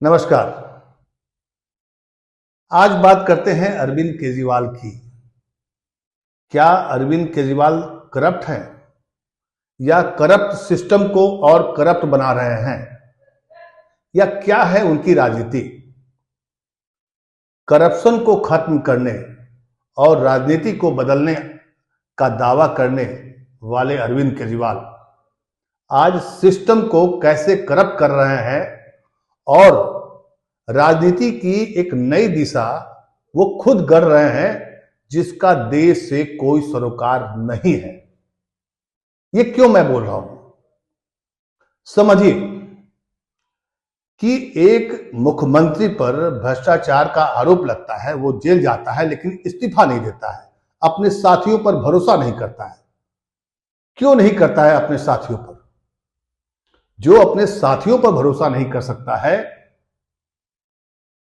नमस्कार। आज बात करते हैं अरविंद केजरीवाल की। क्या अरविंद केजरीवाल करप्ट हैं या करप्ट सिस्टम को और करप्ट बना रहे हैं, या क्या है उनकी राजनीति? करप्शन को खत्म करने और राजनीति को बदलने का दावा करने वाले अरविंद केजरीवाल आज सिस्टम को कैसे करप्ट कर रहे हैं और राजनीति की एक नई दिशा वो खुद गढ़ रहे हैं, जिसका देश से कोई सरोकार नहीं है। ये क्यों मैं बोल रहा हूं, समझिए कि एक मुख्यमंत्री पर भ्रष्टाचार का आरोप लगता है, वो जेल जाता है लेकिन इस्तीफा नहीं देता है, अपने साथियों पर भरोसा नहीं करता है। क्यों नहीं करता है अपने साथियों पर? जो अपने साथियों पर भरोसा नहीं कर सकता है,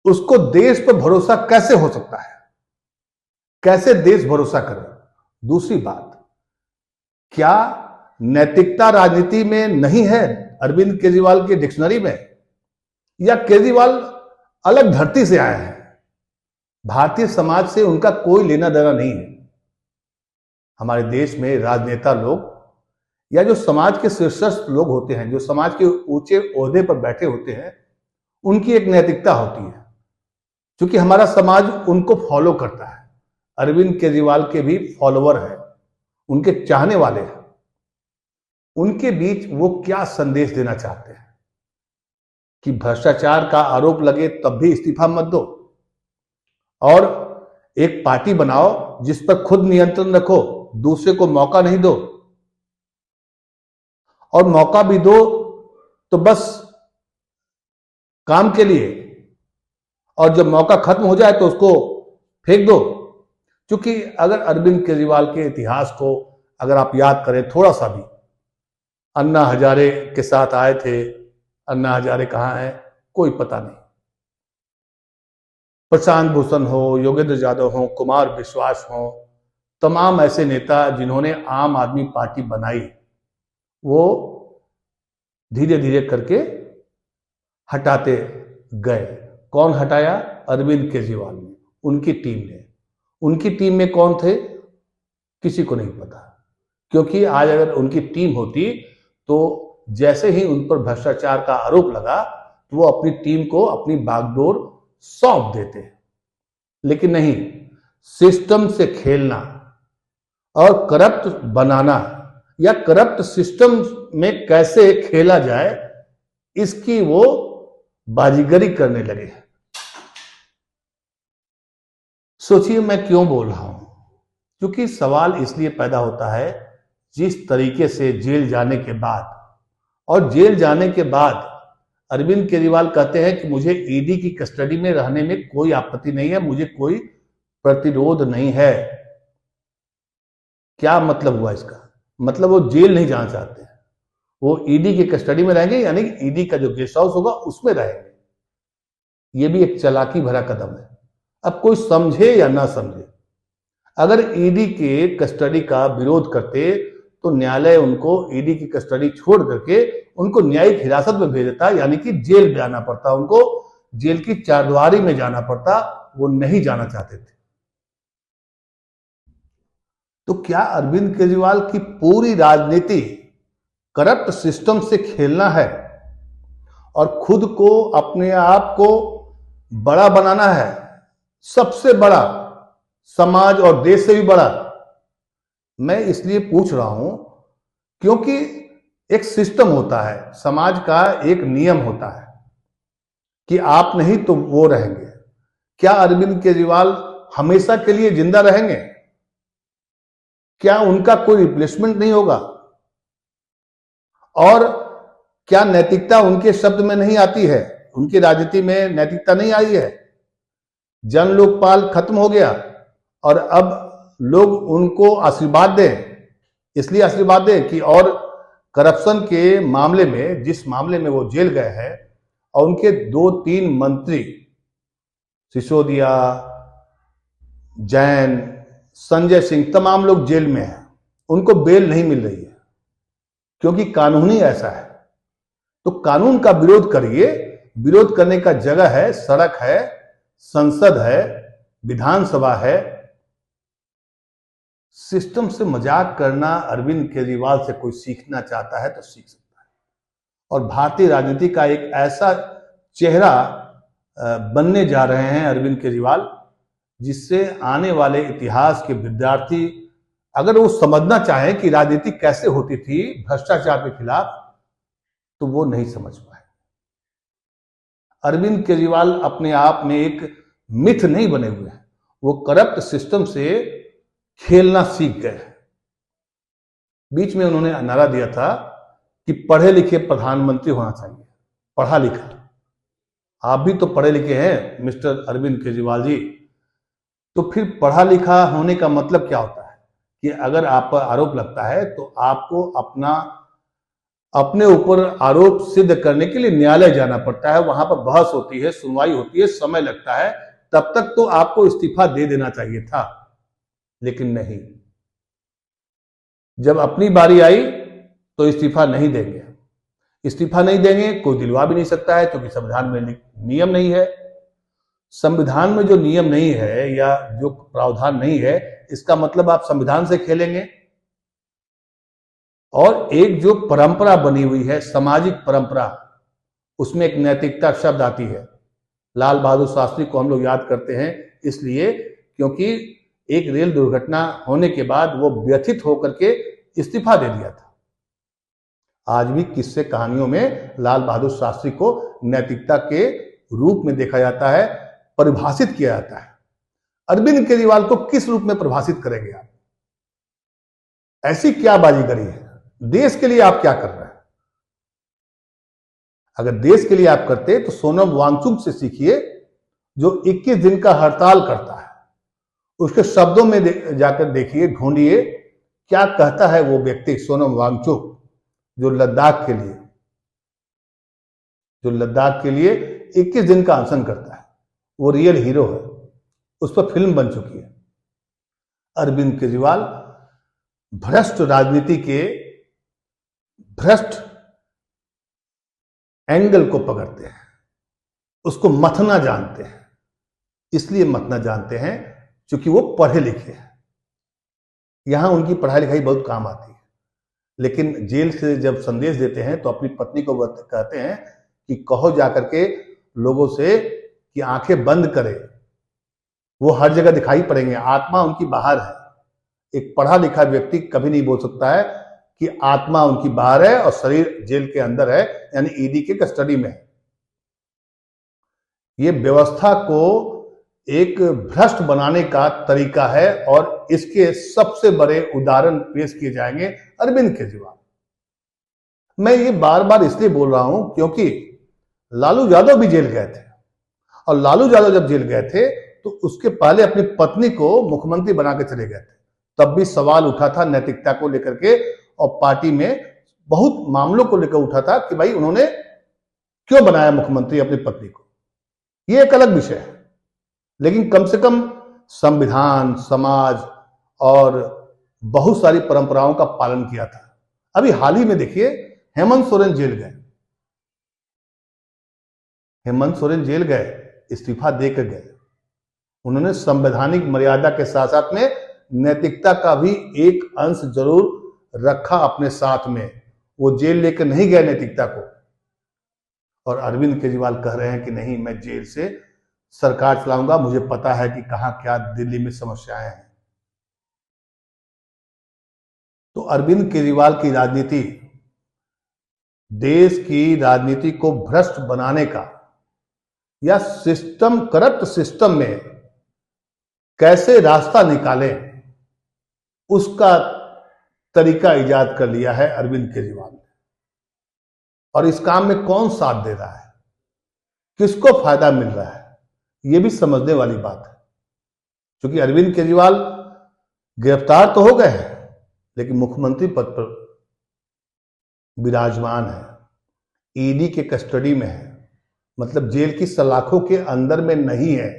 उसको देश पर भरोसा कैसे हो सकता है? कैसे देश भरोसा करे? दूसरी बात, क्या नैतिकता राजनीति में नहीं है अरविंद केजरीवाल के डिक्शनरी में, या केजरीवाल अलग धरती से आए हैं? भारतीय समाज से उनका कोई लेना देना नहीं है। हमारे देश में राजनेता लोग या जो समाज के शीर्षस्थ लोग होते हैं, जो समाज के ऊंचे ओहदे पर बैठे होते हैं, उनकी एक नैतिकता होती है, क्योंकि हमारा समाज उनको फॉलो करता है। अरविंद केजरीवाल के भी फॉलोवर हैं, उनके चाहने वाले हैं। उनके बीच वो क्या संदेश देना चाहते हैं कि भ्रष्टाचार का आरोप लगे तब भी इस्तीफा मत दो, और एक पार्टी बनाओ जिस पर खुद नियंत्रण रखो, दूसरे को मौका नहीं दो, और मौका भी दो तो बस काम के लिए, और जब मौका खत्म हो जाए तो उसको फेंक दो। क्योंकि अगर अरविंद केजरीवाल के इतिहास को अगर आप याद करें थोड़ा सा भी, अन्ना हजारे के साथ आए थे, अन्ना हजारे कहां है कोई पता नहीं। प्रशांत भूषण हो, योगेंद्र यादव हो, कुमार विश्वास हो, तमाम ऐसे नेता जिन्होंने आम आदमी पार्टी बनाई, वो धीरे धीरे करके हटाते गए। कौन हटाया? अरविंद केजरीवाल ने, उनकी टीम ने। उनकी टीम में कौन थे किसी को नहीं पता, क्योंकि आज अगर उनकी टीम होती तो जैसे ही उन पर भ्रष्टाचार का आरोप लगा तो वो अपनी टीम को अपनी बागडोर सौंप देते। लेकिन नहीं, सिस्टम से खेलना और करप्ट बनाना, या करप्ट सिस्टम में कैसे खेला जाए, इसकी वो बाजीगरी करने लगे हैं। सोचिए मैं क्यों बोल रहा हूं, क्योंकि सवाल इसलिए पैदा होता है, जिस तरीके से जेल जाने के बाद, और जेल जाने के बाद अरविंद केजरीवाल कहते हैं कि मुझे ईडी की कस्टडी में रहने में कोई आपत्ति नहीं है, मुझे कोई प्रतिरोध नहीं है। क्या मतलब हुआ इसका? मतलब वो जेल नहीं जाना चाहते हैं, वो ईडी की कस्टडी में रहेंगे, यानी कि ईडी का जो गेस्ट हाउस होगा उसमें रहेंगे। ये भी एक चालाकी भरा कदम है। अब कोई समझे या ना समझे, अगर ईडी के कस्टडी का विरोध करते तो न्यायालय उनको ईडी की कस्टडी छोड़ करके उनको न्यायिक हिरासत में भेज देता, यानी कि जेल जाना पड़ता, उनको जेल की चारदीवारी में जाना पड़ता। वो नहीं जाना चाहते थे। तो क्या अरविंद केजरीवाल की पूरी राजनीति करप्ट सिस्टम से खेलना है और खुद को, अपने आप को बड़ा बनाना है, सबसे बड़ा, समाज और देश से भी बड़ा? मैं इसलिए पूछ रहा हूं क्योंकि एक सिस्टम होता है, समाज का एक नियम होता है कि आप नहीं तो वो रहेंगे। क्या अरविंद केजरीवाल हमेशा के लिए जिंदा रहेंगे? क्या उनका कोई रिप्लेसमेंट नहीं होगा? और क्या नैतिकता उनके शब्द में नहीं आती है? उनकी राजनीति में नैतिकता नहीं आई है? जन लोकपाल खत्म हो गया और अब लोग उनको आशीर्वाद दें, इसलिए आशीर्वाद दें कि और करप्शन के मामले में, जिस मामले में वो जेल गए हैं, और उनके 2-3 मंत्री सिसोदिया, जैन, संजय सिंह, तमाम लोग जेल में हैं, उनको बेल नहीं मिल रही है क्योंकि कानून ही ऐसा है। तो कानून का विरोध करिए, विरोध करने का जगह है, सड़क है, संसद है, विधानसभा है। सिस्टम से मजाक करना अरविंद केजरीवाल से कोई सीखना चाहता है तो सीख सकता है। और भारतीय राजनीति का एक ऐसा चेहरा बनने जा रहे हैं अरविंद केजरीवाल, जिससे आने वाले इतिहास के विद्यार्थी अगर वो समझना चाहें कि राजनीति कैसे होती थी भ्रष्टाचार के खिलाफ, तो वो नहीं समझ पाए। अरविंद केजरीवाल अपने आप में एक मिथ नहीं बने हुए हैं, वो करप्ट सिस्टम से खेलना सीख गए। बीच में उन्होंने नारा दिया था कि पढ़े लिखे प्रधानमंत्री होना चाहिए, पढ़ा लिखा। आप भी तो पढ़े लिखे हैं मिस्टर अरविंद केजरीवाल जी, तो फिर पढ़ा लिखा होने का मतलब क्या होता है कि अगर आप पर आरोप लगता है तो आपको अपने ऊपर आरोप सिद्ध करने के लिए न्यायालय जाना पड़ता है, वहां पर बहस होती है, सुनवाई होती है, समय लगता है। तब तक तो आपको इस्तीफा दे देना चाहिए था, लेकिन नहीं, जब अपनी बारी आई तो इस्तीफा नहीं देंगे। इस्तीफा नहीं देंगे, कोई दिलवा भी नहीं सकता है, क्योंकि संविधान में नियम नहीं है। संविधान में जो नियम नहीं है या जो प्रावधान नहीं है, इसका मतलब आप संविधान से खेलेंगे। और एक जो परंपरा बनी हुई है, सामाजिक परंपरा, उसमें एक नैतिकता शब्द आती है। लाल बहादुर शास्त्री को हम लोग याद करते हैं इसलिए क्योंकि एक रेल दुर्घटना होने के बाद वो व्यथित होकर के इस्तीफा दे दिया था। आज भी किस्से कहानियों में लाल बहादुर शास्त्री को नैतिकता के रूप में देखा जाता है, परिभाषित किया जाता है। अरविंद केजरीवाल को किस रूप में परिभाषित करेंगे आप? ऐसी क्या बाजीगरी है? देश के लिए आप क्या कर रहे हैं? अगर देश के लिए आप करते तो सोनम वांगचुक से सीखिए, जो 21 दिन का हड़ताल करता है। उसके शब्दों में जाकर देखिए, ढूंढिए क्या कहता है वो व्यक्ति सोनम वांगचुक, जो लद्दाख के लिए 21 दिन का अनशन करता है। वो रियल हीरो है, उस पर फिल्म बन चुकी है। अरविंद केजरीवाल भ्रष्ट राजनीति के भ्रष्ट एंगल को पकड़ते हैं, उसको मथना जानते हैं। इसलिए मथना जानते हैं क्योंकि वो पढ़े लिखे हैं। यहां उनकी पढ़ाई लिखाई बहुत काम आती है, लेकिन जेल से जब संदेश देते हैं तो अपनी पत्नी को कहते हैं कि कहो जाकर के लोगों से कि आंखें बंद करे, वो हर जगह दिखाई पड़ेंगे, आत्मा उनकी बाहर है। एक पढ़ा लिखा व्यक्ति कभी नहीं बोल सकता है कि आत्मा उनकी बाहर है और शरीर जेल के अंदर है, यानी ईडी के कस्टडी में है। ये व्यवस्था को एक भ्रष्ट बनाने का तरीका है और इसके सबसे बड़े उदाहरण पेश किए जाएंगे अरविंद केजरीवाल। मैं ये बार बार इसलिए बोल रहा हूं क्योंकि लालू यादव भी जेल गए थे, और लालू यादव जब जेल गए थे तो उसके पहले अपनी पत्नी को मुख्यमंत्री बना के चले गए थे। तब भी सवाल उठा था नैतिकता को लेकर के, और पार्टी में बहुत मामलों को लेकर उठा था कि भाई उन्होंने क्यों बनाया मुख्यमंत्री अपनी पत्नी को। ये एक अलग विषय है, लेकिन कम से कम संविधान, समाज और बहुत सारी परंपराओं का पालन किया था। अभी हाल ही में देखिए, हेमंत सोरेन जेल गए। हेमंत सोरेन जेल गए, इस्तीफा देकर गए। उन्होंने संवैधानिक मर्यादा के साथ साथ में नैतिकता का भी एक अंश जरूर रखा अपने साथ में। वो जेल लेकर नहीं गए नैतिकता को। और अरविंद केजरीवाल कह रहे हैं कि नहीं, मैं जेल से सरकार चलाऊंगा, मुझे पता है कि कहां क्या दिल्ली में समस्याएं हैं। तो अरविंद केजरीवाल की राजनीति देश की राजनीति को भ्रष्ट बनाने का या सिस्टम, करप्ट सिस्टम में कैसे रास्ता निकालें, उसका तरीका इजाद कर लिया है अरविंद केजरीवाल ने। और इस काम में कौन साथ दे रहा है, किसको फायदा मिल रहा है, यह भी समझने वाली बात है। क्योंकि अरविंद केजरीवाल गिरफ्तार तो हो गए हैं, लेकिन मुख्यमंत्री पद पर विराजमान है, ईडी के कस्टडी में है, मतलब जेल की सलाखों के अंदर में नहीं है।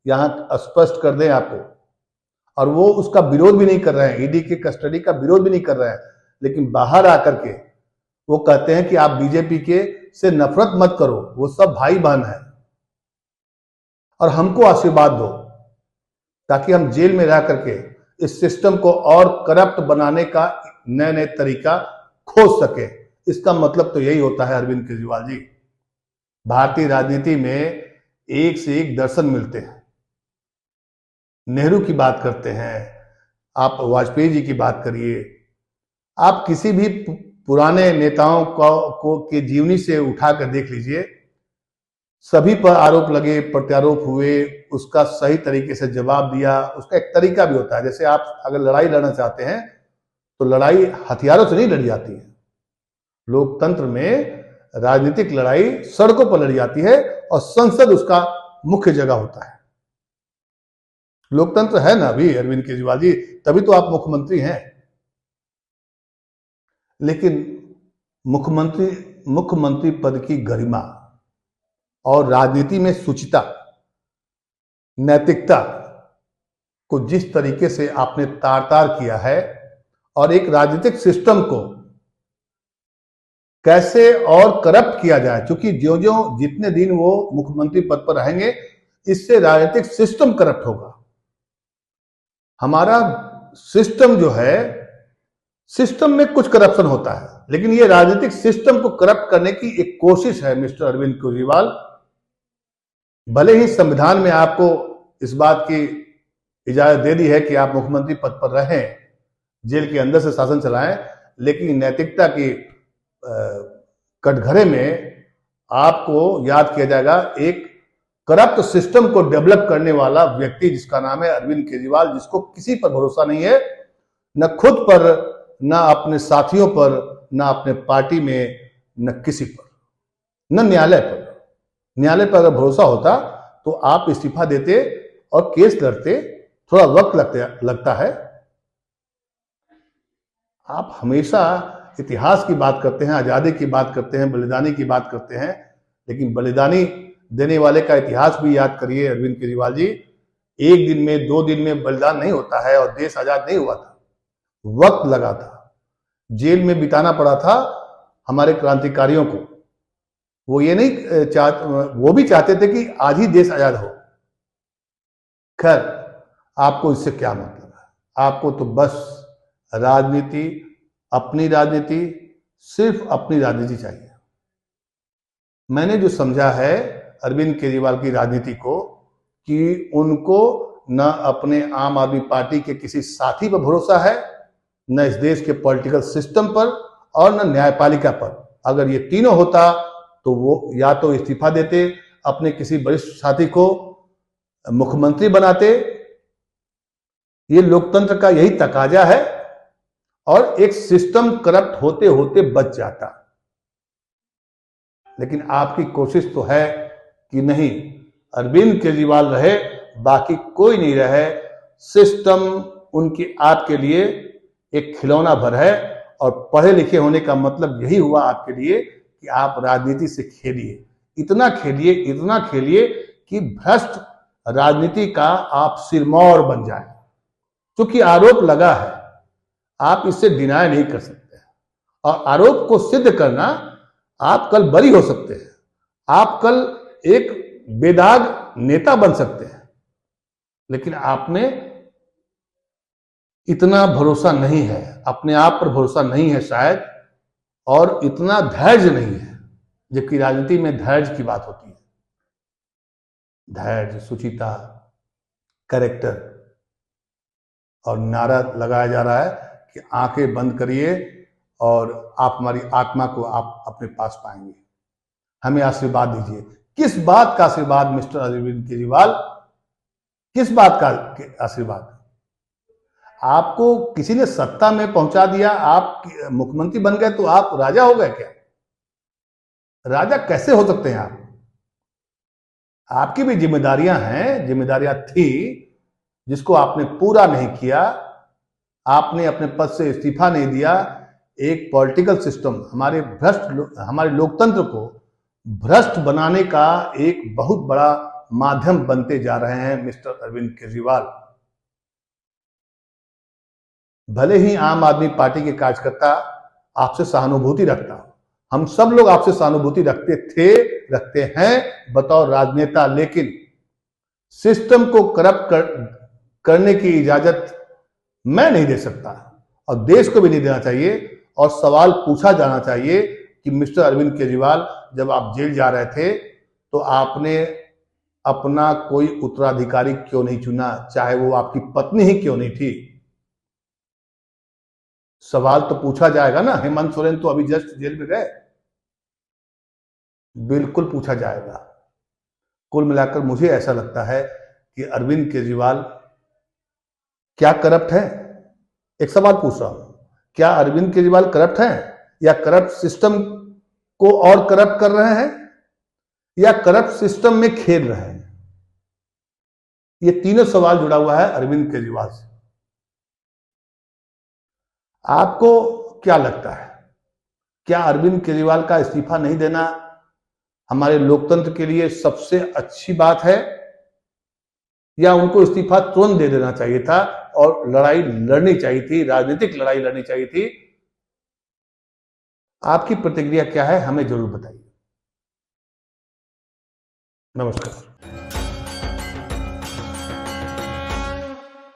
यहां स्पष्ट कर दें आपको। और वो उसका विरोध भी नहीं कर रहे हैं, ईडी के कस्टडी का विरोध भी नहीं कर रहे हैं, लेकिन बाहर आकर के वो कहते हैं कि आप बीजेपी के से नफरत मत करो, वो सब भाई बहन है, और हमको आशीर्वाद दो ताकि हम जेल में रह करके इस सिस्टम को और करप्ट बनाने का नए नए तरीका खोज सके। इसका मतलब तो यही होता है अरविंद केजरीवाल जी। भारतीय राजनीति में एक से एक दर्शन मिलते हैं। नेहरू की बात करते हैं, आप वाजपेयी जी की बात करिए, आप किसी भी पुराने नेताओं को के जीवनी से उठाकर देख लीजिए, सभी पर आरोप लगे, प्रत्यारोप हुए, उसका सही तरीके से जवाब दिया। उसका एक तरीका भी होता है। जैसे आप अगर लड़ाई लड़ना चाहते हैं तो लड़ाई हथियारों से नहीं लड़ी जाती है। लोकतंत्र में राजनीतिक लड़ाई सड़कों पर लड़ी जाती है और संसद उसका मुख्य जगह होता है। लोकतंत्र है ना अभी अरविंद केजरीवाल जी, तभी तो आप मुख्यमंत्री हैं। लेकिन मुख्यमंत्री पद की गरिमा और राजनीति में शुचिता, नैतिकता को जिस तरीके से आपने तार-तार किया है और एक राजनीतिक सिस्टम को कैसे और करप्ट किया जाए, क्योंकि जो जितने दिन वो मुख्यमंत्री पद पर रहेंगे इससे राजनीतिक सिस्टम करप्ट होगा। हमारा सिस्टम जो है, सिस्टम में कुछ करप्शन होता है, लेकिन ये राजनीतिक सिस्टम को करप्ट करने की एक कोशिश है मिस्टर अरविंद केजरीवाल। भले ही संविधान में आपको इस बात की इजाजत दे दी है कि आप मुख्यमंत्री पद पर रहें, जेल के अंदर से शासन चलाएं, लेकिन नैतिकता की कटघरे में आपको याद किया जाएगा एक करप्ट सिस्टम को डेवलप करने वाला व्यक्ति जिसका नाम है अरविंद केजरीवाल, जिसको किसी पर भरोसा नहीं है, न खुद पर, न अपने साथियों पर, न अपने पार्टी में, न किसी पर, न न्यायालय पर। न्यायालय पर अगर भरोसा होता तो आप इस्तीफा देते और केस लड़ते, थोड़ा वक्त लगता है। आप हमेशा इतिहास की बात करते हैं, आजादी की बात करते हैं, बलिदानी की बात करते हैं, लेकिन बलिदानी देने वाले का इतिहास भी याद करिए अरविंद केजरीवाल जी। एक दिन में, 2 दिन में बलिदान नहीं होता है और देश आजाद नहीं हुआ था, वक्त लगा था, जेल में बिताना पड़ा था हमारे क्रांतिकारियों को। वो ये नहीं वो भी चाहते थे कि आज ही देश आजाद हो। खैर, आपको इससे क्या मतलब है? आपको तो बस राजनीति, अपनी राजनीति, सिर्फ अपनी राजनीति चाहिए। मैंने जो समझा है अरविंद केजरीवाल की राजनीति को, कि उनको न अपने आम आदमी पार्टी के किसी साथी पर भरोसा है, न इस देश के पॉलिटिकल सिस्टम पर, और न न्यायपालिका पर। अगर ये तीनों होता तो वो या तो इस्तीफा देते, अपने किसी वरिष्ठ साथी को मुख्यमंत्री बनाते। ये लोकतंत्र का यही तकाजा है, और एक सिस्टम करप्ट होते होते बच जाता। लेकिन आपकी कोशिश तो है कि नहीं, अरविंद केजरीवाल रहे, बाकी कोई नहीं रहे। सिस्टम उनकी आपके लिए एक खिलौना भर है, और पढ़े लिखे होने का मतलब यही हुआ आपके लिए कि आप राजनीति से खेलिए, इतना खेलिए, इतना खेलिए कि भ्रष्ट राजनीति का आप सिरमौर बन जाए। क्योंकि आरोप लगा है, आप इससे डिनाय नहीं कर सकते, और आरोप को सिद्ध करना, आप कल बरी हो सकते हैं, आप कल एक बेदाग नेता बन सकते हैं, लेकिन आपने इतना भरोसा नहीं है, अपने आप पर भरोसा नहीं है शायद, और इतना धैर्य नहीं है। जबकि राजनीति में धैर्य की बात होती है, धैर्य, शुचिता, कैरेक्टर। और नारा लगाया जा रहा है कि आंखें बंद करिए और आप हमारी आत्मा को आप अपने पास पाएंगे। हमें आशीर्वाद दीजिए। किस बात का आशीर्वाद मिस्टर अरविंद केजरीवाल? किस बात का आशीर्वाद? आपको किसी ने सत्ता में पहुंचा दिया, आप मुख्यमंत्री बन गए तो आप राजा हो गए क्या? राजा कैसे हो सकते हैं आप? आपकी भी जिम्मेदारियां हैं, जिम्मेदारियां थी जिसको आपने पूरा नहीं किया। आपने अपने पद से इस्तीफा नहीं दिया। एक पॉलिटिकल सिस्टम, हमारे लोकतंत्र को भ्रष्ट बनाने का एक बहुत बड़ा माध्यम बनते जा रहे हैं मिस्टर अरविंद केजरीवाल। भले ही आम आदमी पार्टी के कार्यकर्ता आपसे सहानुभूति रखता हो, हम सब लोग आपसे सहानुभूति रखते थे, रखते हैं बतौर राजनेता, लेकिन सिस्टम को करने की इजाजत मैं नहीं दे सकता और देश को भी नहीं देना चाहिए। और सवाल पूछा जाना चाहिए कि मिस्टर अरविंद केजरीवाल, जब आप जेल जा रहे थे तो आपने अपना कोई उत्तराधिकारी क्यों नहीं चुना, चाहे वो आपकी पत्नी ही क्यों नहीं थी। सवाल तो पूछा जाएगा ना। हेमंत सोरेन तो अभी जस्ट जेल में गए, बिल्कुल पूछा जाएगा। कुल मिलाकर मुझे ऐसा लगता है कि अरविंद केजरीवाल क्या करप्ट है? एक सवाल पूछ रहा हूं, क्या अरविंद केजरीवाल करप्ट हैं, या करप्ट सिस्टम को और करप्ट कर रहे हैं, या करप्ट सिस्टम में खेल रहे हैं? ये तीनों सवाल जुड़ा हुआ है अरविंद केजरीवाल से। आपको क्या लगता है, क्या अरविंद केजरीवाल का इस्तीफा नहीं देना हमारे लोकतंत्र के लिए सबसे अच्छी बात है, या उनको इस्तीफा तुरंत दे देना चाहिए था और लड़ाई लड़नी चाहिए थी, राजनीतिक लड़ाई लड़नी चाहिए थी? आपकी प्रतिक्रिया क्या है, हमें जरूर बताइए। नमस्कार।